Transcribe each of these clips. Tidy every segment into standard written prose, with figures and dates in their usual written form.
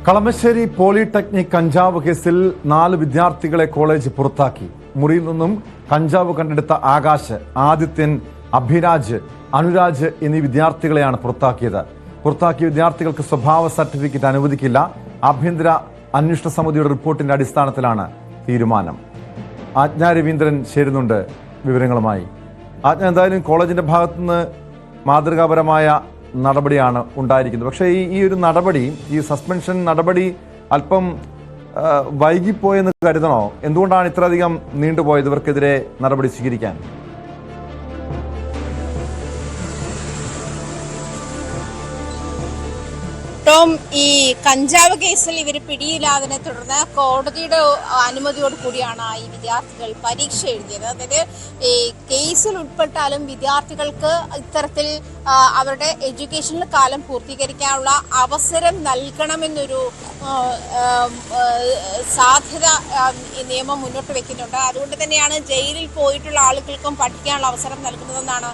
Kalamassery polytechnic കഞ്ചാവ് കേസിൽ 4 വിദ്യാർത്ഥികളെ കോളേജ് പുറത്താക്കി. മുറിയിൽ നിന്നും കഞ്ചാവ് കണ്ടെടുത്ത ആകാശ്, ആദിത്യൻ, അഭിരാജ്, അനുരാജ് എന്നീ വിദ്യാർത്ഥികളെയാണ് പുറത്താക്കിയത്. പുറത്താക്കിയ വിദ്യാർത്ഥികൾക്ക് സ്വഭാവ സർട്ടിഫിക്കറ്റ് അനുവദിക്കില്ല. ആഭ്യന്തര അന്വേഷണ സമിതിയുടെ റിപ്പോർട്ടിന്റെ അടിസ്ഥാനത്തിലാണ് തീരുമാനം. ആജ്ഞ രവീന്ദ്രൻ ചേരുന്നുണ്ട് വിവരങ്ങളുമായി. ആജ്ഞ, എന്തായാലും കോളേജിന്റെ ഭാഗത്തുനിന്ന് മാതൃകാപരമായ നടപടിയാണ് ഉണ്ടായിരിക്കുന്നത്. പക്ഷേ ഈ ഒരു നടപടി, ഈ സസ്പെൻഷൻ നടപടി അല്പം വൈകിപ്പോയെന്ന് കരുതണോ? എന്തുകൊണ്ടാണ് ഇത്രയധികം നീണ്ടുപോയത് ഇവർക്കെതിരെ നടപടി സ്വീകരിക്കാൻ? ഈ കഞ്ചാവ് കേസിൽ ഇവർ പിടിയിലാതിനെ തുടർന്ന് കോടതിയുടെ അനുമതിയോട് കൂടിയാണ് ഈ വിദ്യാർത്ഥികൾ പരീക്ഷ എഴുതിയത്. അതായത് ഈ കേസിൽ ഉൾപ്പെട്ടാലും വിദ്യാർത്ഥികൾക്ക് ഇത്തരത്തിൽ അവരുടെ എഡ്യൂക്കേഷണൽ കാലം പൂർത്തീകരിക്കാനുള്ള അവസരം നൽകണമെന്നൊരു സാധ്യത നിയമം മുന്നോട്ട് വെക്കുന്നുണ്ട്. അതുകൊണ്ട് തന്നെയാണ് ജയിലിൽ പോയിട്ടുള്ള ആളുകൾക്കും പഠിക്കാനുള്ള അവസരം നൽകുന്നതെന്നാണ്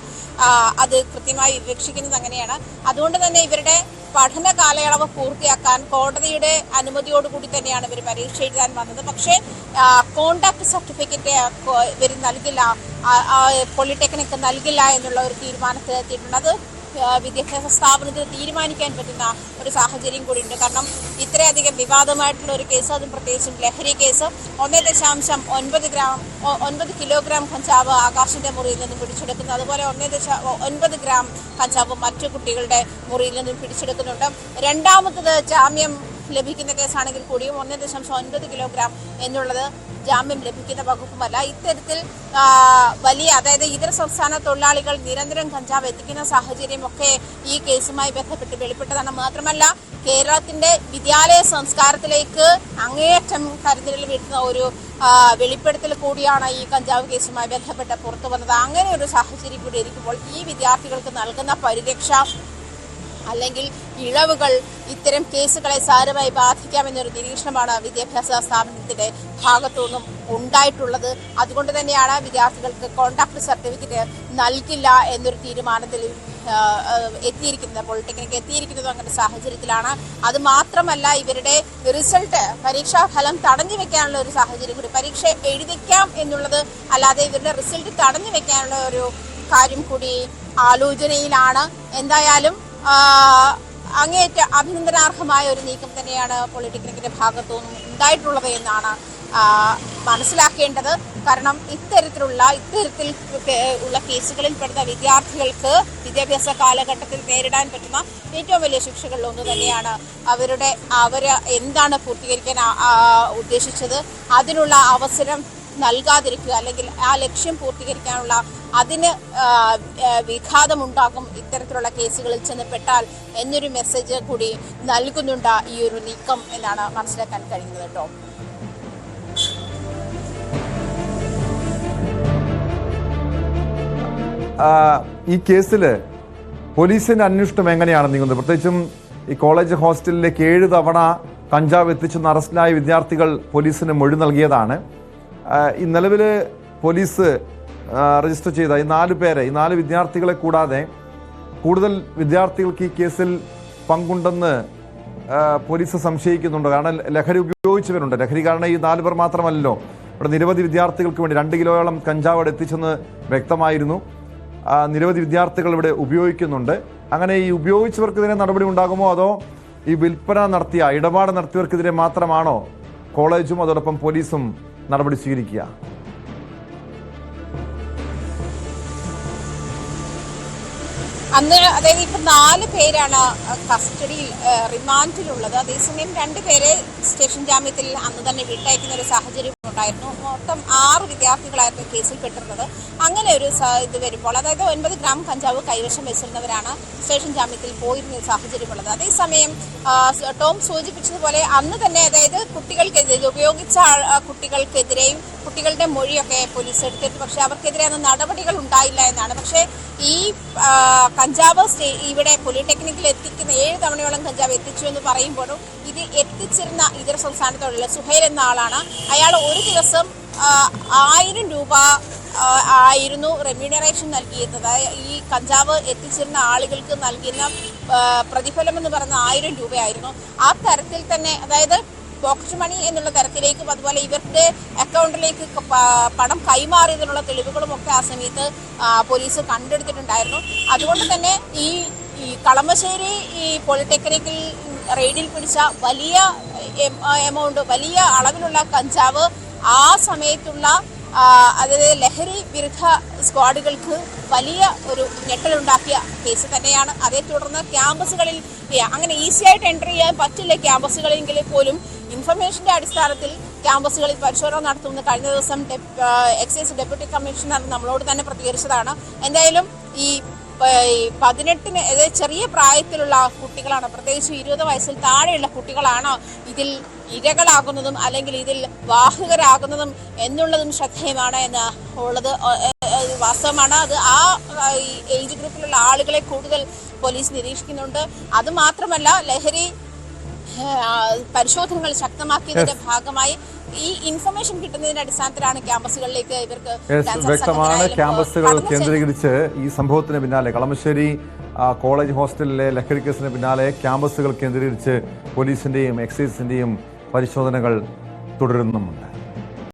അത് കൃത്യമായി വിവക്ഷിക്കുന്നത്. അങ്ങനെയാണ്. അതുകൊണ്ട് തന്നെ ഇവരുടെ പഠന കാലയളവ് പൂർത്തിയാക്കാൻ കോടതിയുടെ അനുമതിയോടുകൂടി തന്നെയാണ് ഇവർ പരീക്ഷ എഴുതാൻ വന്നത്. പക്ഷേ കോണ്ടാക്ട് സർട്ടിഫിക്കറ്റ് ഇവർ നൽകില്ല, പോളിടെക്നിക് നൽകില്ല എന്നുള്ള ഒരു തീരുമാനത്തിൽ എത്തിയിട്ടുണ്ട്. അത് വിദ്യാഭ്യാസ സ്ഥാപനത്തിന് തീരുമാനിക്കാൻ പറ്റുന്ന ഒരു സാഹചര്യം കൂടിയുണ്ട്. കാരണം ഇത്രയധികം വിവാദമായിട്ടുള്ള ഒരു കേസ്, അതും പ്രത്യേകിച്ചും ലഹരി കേസ്, 1.9 കിലോഗ്രാം കഞ്ചാവ് ആകാശിന്റെ മുറിയിൽ നിന്നും പിടിച്ചെടുക്കുന്നു. അതുപോലെ 1.9 ഗ്രാം കഞ്ചാവ് മറ്റു കുട്ടികളുടെ മുറിയിൽ നിന്നും പിടിച്ചെടുക്കുന്നുണ്ട്. രണ്ടാമത്തത് ജാമ്യം ലഭിക്കുന്ന കേസാണെങ്കിൽ കൂടിയും 1.9 കിലോഗ്രാം എന്നുള്ളത് ജാമ്യം ലഭിക്കുന്ന വകുപ്പുമല്ല. ഇത്തരത്തിൽ വലിയ, അതായത് ഇതര സംസ്ഥാന തൊഴിലാളികൾ നിരന്തരം കഞ്ചാവ് എത്തിക്കുന്ന സാഹചര്യമൊക്കെ ഈ കേസുമായി ബന്ധപ്പെട്ട് വെളിപ്പെട്ടതാണ്. മാത്രമല്ല കേരളത്തിന്റെ വിദ്യാലയ സംസ്കാരത്തിലേക്ക് അങ്ങേയറ്റം കരുതൽ വീട്ടുന്ന ഒരു വെളിപ്പെടുത്തൽ കൂടിയാണ് ഈ കഞ്ചാവ് കേസുമായി ബന്ധപ്പെട്ട് പുറത്തു വന്നത്. അങ്ങനെ ഒരു സാഹചര്യം കൂടി ഇരിക്കുമ്പോൾ ഈ വിദ്യാർത്ഥികൾക്ക് നൽകുന്ന പരിരക്ഷ അല്ലെങ്കിൽ ഇളവുകൾ ഇത്തരം കേസുകളെ സാരമായി ബാധിക്കാമെന്നൊരു നിരീക്ഷണമാണ് വിദ്യാഭ്യാസ സ്ഥാപനത്തിന്റെ ഭാഗത്തുനിന്നും ഉണ്ടായിട്ടുള്ളത്. അതുകൊണ്ട് തന്നെയാണ് വിദ്യാർത്ഥികൾക്ക് കോണ്ടാക്ട് സർട്ടിഫിക്കറ്റ് നൽകില്ല എന്നൊരു തീരുമാനത്തിൽ എത്തിയിരിക്കുന്നത്, പോളിടെക്നിക് എത്തിയിരിക്കുന്നത്. അങ്ങനെ സാഹചര്യത്തിലാണ്. അത് മാത്രമല്ല, ഇവരുടെ റിസൾട്ട്, പരീക്ഷാഫലം തടഞ്ഞു വെക്കാനുള്ള ഒരു സാഹചര്യം കൂടി, പരീക്ഷ എഴുതിക്കാം എന്നുള്ളത് അല്ലാതെ ഇവരുടെ റിസൾട്ട് തടഞ്ഞു വെക്കാനുള്ള ഒരു കാര്യം കൂടി ആലോചനയിലാണ്. എന്തായാലും അങ്ങേയറ്റ അഭിനന്ദനാർഹമായ ഒരു നീക്കം തന്നെയാണ് പോളിടെക്നിക്കിന്റെ ഭാഗത്തുനിന്നും ഉണ്ടായിട്ടുള്ളത് എന്നാണ് മനസ്സിലാക്കേണ്ടത്. കാരണം ഇത്തരത്തിൽ ഉള്ള കേസുകളിൽ പെടുന്ന വിദ്യാർത്ഥികൾക്ക് വിദ്യാഭ്യാസ കാലഘട്ടത്തിൽ നേരിടാൻ പറ്റുന്ന ഏറ്റവും വലിയ ശിക്ഷകളിൽ ഒന്ന് തന്നെയാണ് അവർ എന്താണ് പൂർത്തീകരിക്കാൻ ഉദ്ദേശിച്ചത് അതിനുള്ള അവസരം നൽകാതിരിക്കുക, അല്ലെങ്കിൽ ആ ലക്ഷ്യം പൂർത്തീകരിക്കാനുള്ള അതിന് വിഘാതമുണ്ടാകും ഇത്തരത്തിലുള്ള കേസുകളിൽ ചെന്നപ്പെട്ടാൽ എന്നൊരു മെസ്സേജ് കൂടി നൽകുന്നുണ്ട് ഈ ഒരു നീക്കം എന്നാണ് മനസ്സിലാക്കാൻ കഴിയുന്നത് കേട്ടോ. ഈ കേസിൽ പോലീസിന്റെ അന്വേഷണം എങ്ങനെയാണ് നീങ്ങുന്നത്? പ്രത്യേകിച്ചും ഈ കോളേജ് ഹോസ്റ്റലിലേക്ക് 7 തവണ കഞ്ചാവ് എത്തിച്ചെന്ന് അറസ്റ്റിലായ വിദ്യാർത്ഥികൾ പോലീസിന് മൊഴി നൽകിയതാണ്. ഈ നിലവിൽ പോലീസ് രജിസ്റ്റർ ചെയ്ത ഈ 4 വിദ്യാർത്ഥികളെ കൂടാതെ കൂടുതൽ വിദ്യാർത്ഥികൾക്ക് ഈ കേസിൽ പങ്കുണ്ടെന്ന് പോലീസ് സംശയിക്കുന്നുണ്ട്. കാരണം ലഹരി ഉപയോഗിച്ചവരുണ്ട്. ലഹരി കാരണം ഈ 4 പേർ മാത്രമല്ലല്ലോ, ഇവിടെ നിരവധി വിദ്യാർത്ഥികൾക്ക് വേണ്ടി 2 കിലോയോളം കഞ്ചാവ് അവിടെ എത്തിച്ചെന്ന് വ്യക്തമായിരുന്നു. നിരവധി വിദ്യാർത്ഥികൾ ഇവിടെ ഉപയോഗിക്കുന്നുണ്ട്. അങ്ങനെ ഈ ഉപയോഗിച്ചവർക്കെതിരെ നടപടി ഉണ്ടാകുമോ, അതോ ഈ വിൽപ്പന നടത്തിയ, ഇടപാട് നടത്തിയവർക്കെതിരെ മാത്രമാണോ കോളേജും അതോടൊപ്പം പോലീസും നടപടി സ്വീകരിക്കുക? അതായത് ഇപ്പൊ 4 പേരാണ് കസ്റ്റഡിയിൽ, റിമാൻഡിലുള്ളത്. അതേസമയം 2 പേരെ സ്റ്റേഷൻ ജാമ്യത്തിൽ അന്ന് തന്നെ വിട്ടയക്കുന്ന ഒരു സാഹചര്യം ഉണ്ടായിരുന്നു. മൊത്തം 6 വിദ്യാർത്ഥികളായിരുന്നു കേസിൽ പെട്ടിരുന്നത്. അങ്ങനെ ഒരു ഇത് വരുമ്പോൾ, അതായത് 9 ഗ്രാം കഞ്ചാവ് കൈവശം വെച്ചിരുന്നവരാണ് സ്റ്റേഷൻ ജാമ്യത്തിൽ പോയിരുന്ന സാഹചര്യമുള്ളത്. അതേസമയം ടോം സൂചിപ്പിച്ചതുപോലെ അന്ന് തന്നെ, അതായത് കുട്ടികൾക്കെതിരെ ഉപയോഗിച്ച കുട്ടികൾക്കെതിരെയും കുട്ടികളുടെ മൊഴിയൊക്കെ പോലീസ് എടുത്തിരുന്നു. പക്ഷെ അവർക്കെതിരെ അന്ന് നടപടികൾ ഉണ്ടായില്ല എന്നാണ്. പക്ഷേ ഈ കഞ്ചാവ് ഇവിടെ പോളിടെക്നിക്കിൽ എത്തിക്കുന്ന 7 തവണയോളം കഞ്ചാവ് എത്തിച്ചു എന്ന് പറയുമ്പോഴും ഇത് എത്തിച്ചിരുന്ന ഇതര സംസ്ഥാന തൊഴിലാളി സുഹൈൽ എന്ന ആളാണ്. അയാൾ ഒരു ദിവസം 1000 രൂപ ആയിരുന്നു റെമ്യൂണറേഷൻ നൽകിയിരുന്നത്. ഈ കഞ്ചാവ് എത്തിച്ചിരുന്ന ആളുകൾക്ക് നൽകുന്ന പ്രതിഫലം എന്ന് പറയുന്നത് 1000 രൂപയായിരുന്നു. ആ തരത്തിൽ തന്നെ, അതായത് പോക്കറ്റ് മണി എന്നുള്ള തരത്തിലേക്കും അതുപോലെ ഇവരുടെ അക്കൗണ്ടിലേക്ക് പണം കൈമാറിയതിനുള്ള തെളിവുകളും ഒക്കെ ആ സമയത്ത് പോലീസ് കണ്ടെടുത്തിട്ടുണ്ടായിരുന്നു. അതുകൊണ്ട് തന്നെ ഈ കളമശ്ശേരി ഈ പോളിടെക്നിക്കൽ റെയ്ഡിൽ പിടിച്ച വലിയ എമൗണ്ട്, വലിയ അളവിലുള്ള കഞ്ചാവ് ആ സമയത്തുള്ള അതായത് ലഹരി വിരുദ്ധ സ്ക്വാഡുകൾക്ക് വലിയ ഒരു ഞെട്ടലുണ്ടാക്കിയ കേസ് തന്നെയാണ്. അതേ തുടർന്ന് ക്യാമ്പസുകളിൽ അങ്ങനെ ഈസിയായിട്ട് എൻ്റർ ചെയ്യാൻ പറ്റില്ല ക്യാമ്പസുകളെങ്കിൽ പോലും ഇൻഫർമേഷന്റെ അടിസ്ഥാനത്തിൽ ക്യാമ്പസുകളിൽ പരിശോധന നടത്തുമെന്ന് കഴിഞ്ഞ ദിവസം എക്സൈസ് ഡെപ്യൂട്ടി കമ്മീഷണർ നമ്മളോട് തന്നെ പ്രതികരിച്ചതാണ്. എന്തായാലും ഈ 18 അതായത് ചെറിയ പ്രായത്തിലുള്ള കുട്ടികളാണ്, പ്രത്യേകിച്ച് 20 വയസ്സിൽ താഴെയുള്ള കുട്ടികളാണ് ഇതിൽ ഇരകളാകുന്നതും അല്ലെങ്കിൽ ഇതിൽ വാഹകരാകുന്നതും എന്നുള്ളതും ശ്രദ്ധേയമാണ് എന്ന് ഉള്ളത് വാസ്തവമാണ്. അത് ആ ഏജ് ഗ്രൂപ്പിലുള്ള ആളുകളെ കൂടുതൽ പോലീസ് നിരീക്ഷിക്കുന്നുണ്ട്. അതുമാത്രമല്ല, ലഹരി പരിശോധനകൾ ശക്തമാക്കിയതിന്റെ ഭാഗമായി ഈ ഇൻഫർമേഷൻ കിട്ടുന്നതിന്റെ അടിസ്ഥാനത്തിലാണ് ക്യാമ്പസുകളിലേക്ക് ഇവർക്ക് വ്യക്തമാണ്. ക്യാമ്പസുകൾ കേന്ദ്രീകരിച്ച് ഈ സംഭവത്തിന് പിന്നാലെ കളമശ്ശേരി കോളേജ് ഹോസ്റ്റലിലെ ലഹരി കേസിന് പിന്നാലെ ക്യാമ്പസുകൾ കേന്ദ്രീകരിച്ച് പോലീസിന്റെയും എക്സൈസിന്റെയും പരിശോധനകൾ തുടരുന്നുമുണ്ട്.